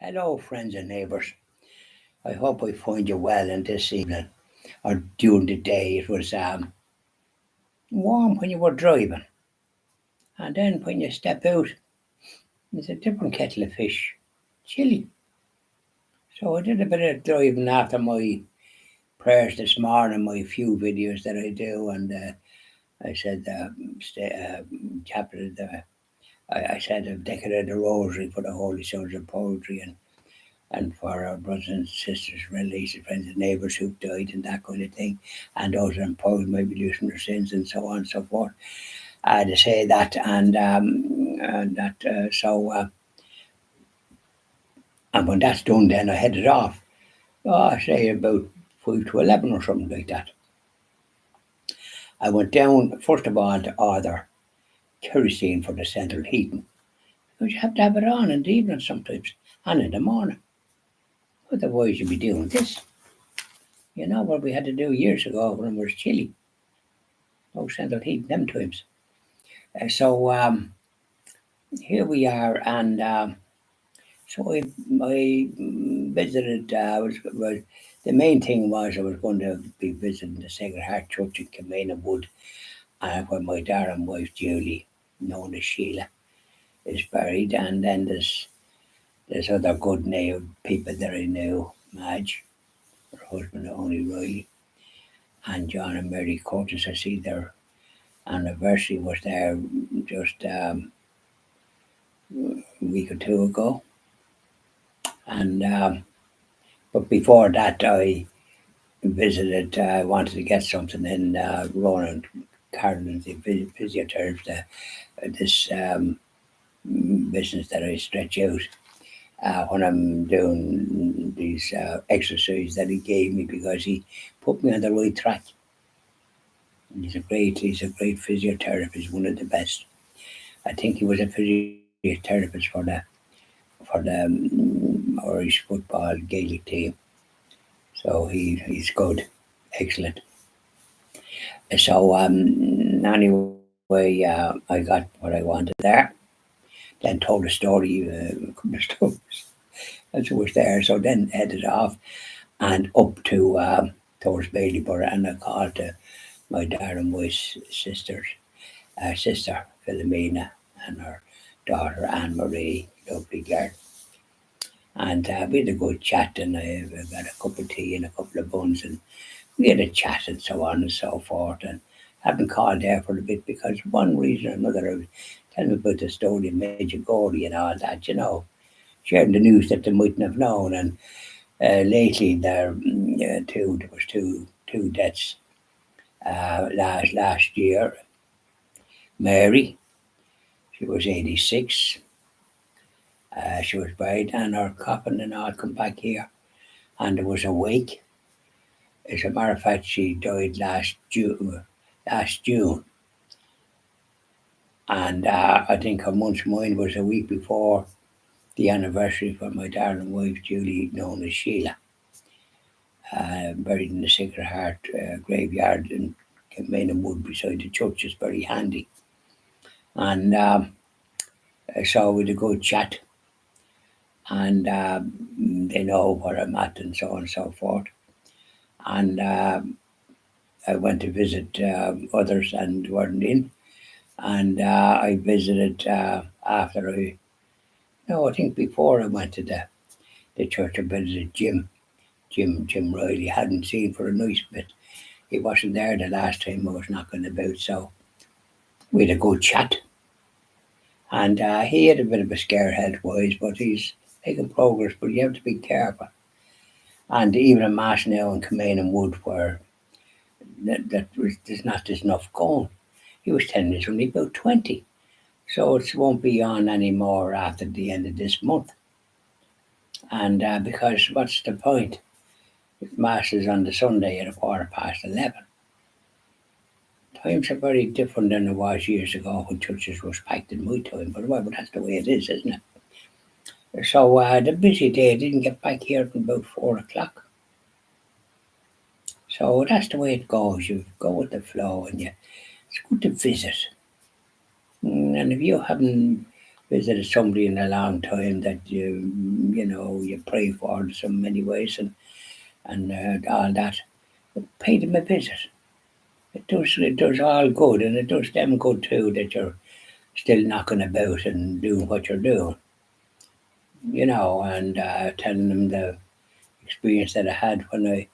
Hello, friends and neighbours. I hope I find you well in this evening or during the day. It was warm when you were driving, and then when you step out, it's a different kettle of fish, chilly. So I did a bit of driving after my prayers this morning, my few videos that I do, and I said, chapter the. I said I've decorated the rosary for the Holy Sons of Poetry and for our brothers and sisters, relatives, friends and neighbours who've died and that kind of thing, and those who are in power maybe losing their sins and so on and so forth. To say that and that and when that's done, then I headed off. I say about 5 to 11 or something like that. I went down first of all to order kerosene for the central heating because you have to have it on in the evening sometimes and in the morning. Otherwise, you'd be doing this. You know what we had to do years ago when it was chilly. No central heating them times. So here we are, and so I visited. Was the main thing was I was going to be visiting the Sacred Heart Church in Kilmainham Wood, where my darling wife Julie, known as Sheila, is buried, and then there's other good name people that I knew, Madge, her husband Only Riley, and John and Mary Curtis. I see their anniversary was there just a week or two ago, and but before that I visited. I wanted to get something in Ronan Carlin's the physiotherapist. This business that I stretch out when I'm doing these exercises that he gave me because he put me on the right track. He's a great physiotherapist, one of the best. I think he was a physiotherapist for the Irish football Gaelic team. So he's good, excellent. So anyway, I got what I wanted there. Then told a story, a couple of stories as it was there. So then headed off and up to towards Baileyborough, and I called to my darling wife's sister Philomena and her daughter Anne Marie, lovely girl. And we had a good chat, and I got a cup of tea and a couple of buns, and we had a chat and so on and so forth. And haven't called there for a bit because one reason or another, I was telling about the story of Major Gordy and all that, sharing the news that they mightn't have known. And lately there was two deaths last year. Mary, she was 86. She was buried, and her coffin and all come back here, and there was a wake. As a matter of fact, she died last June. And I think her month's mind was a week before the anniversary for my darling wife Julie, known as Sheila, buried in the Sacred Heart graveyard in Kilmainham Wood beside the church. Is very handy. And so we had a good chat, and they know where I'm at and so on and so forth. And I went to visit others and weren't in. And I visited after I, no, I think before I went to the church, I visited Jim Riley. Hadn't seen for a nice bit. He wasn't there the last time I was knocking about, so we had a good chat. And he had a bit of a scare health wise, but he's making progress. But you have to be careful. And even a mass now in Kilmainham Wood where there's not enough going. He was telling me it's only about 20. So it won't be on anymore after the end of this month. And because what's the point? If Mass is on the Sunday at 11:15. Times are very different than it was years ago when churches was packed in my time. But well, that's the way it is, isn't it? So the busy day didn't get back here till about 4 o'clock. So that's the way it goes. You go with the flow, and it's good to visit. And if you haven't visited somebody in a long time that you pray for in so many ways, and all that. Pay them a visit. It does all good, and it does them good too that you're still knocking about and doing what you're doing, and telling them the experience that I had when I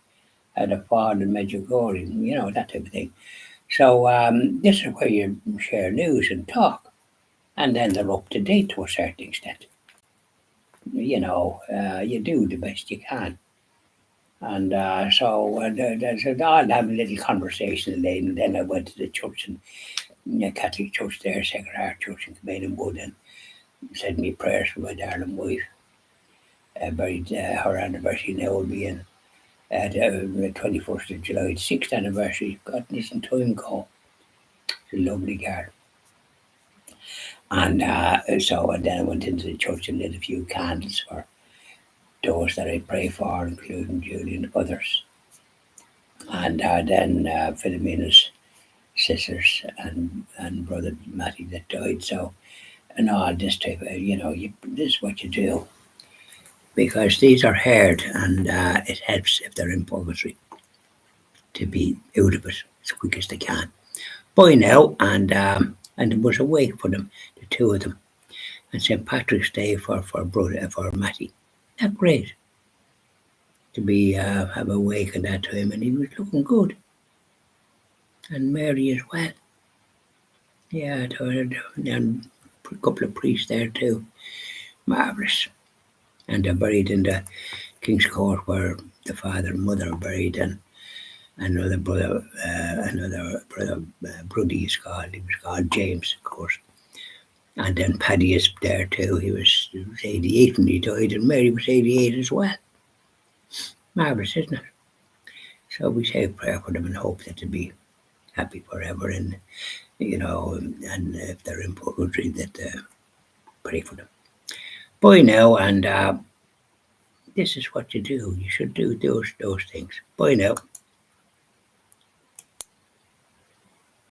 had a fall in Medjugorje, that type of thing. So this is where you share news and talk, and then they're up to date to a certain extent. You do the best you can. And so I'll have a little conversation, and then I went to the church, and Catholic church there, Sacred Heart Church in Cabana Wood, and said me prayers for my darling wife. Buried her anniversary now will be in the 21st of July, 6th anniversary. God, listen to him go. It's a lovely girl. And then I went into the church and lit a few candles for those that I pray for, including Julie and others. And then Philomena's sisters and brother Matty that died. So, and all this type of, this is what you do because these are heard, and it helps if they're in purgatory to be out of it as quick as they can. By now, and it was a wake for them, the two of them, and St. Patrick's Day for brother for Matty. That great to be have a wake at that time, and he was looking good, and Mary as well. Yeah, and a couple of priests there too, marvelous. And they're buried in the King's Court where the father and mother are buried, and another brother, Brody is called. He was called James, of course. And then Paddy is there too. He was 88 when he died, and Mary was 88 as well. Marvelous, isn't it? So we say a prayer for them and hope that they'll be happy forever, and and if they're in purgatory, that pray for them. Bye now, and this is what you do. You should do those things. Bye now.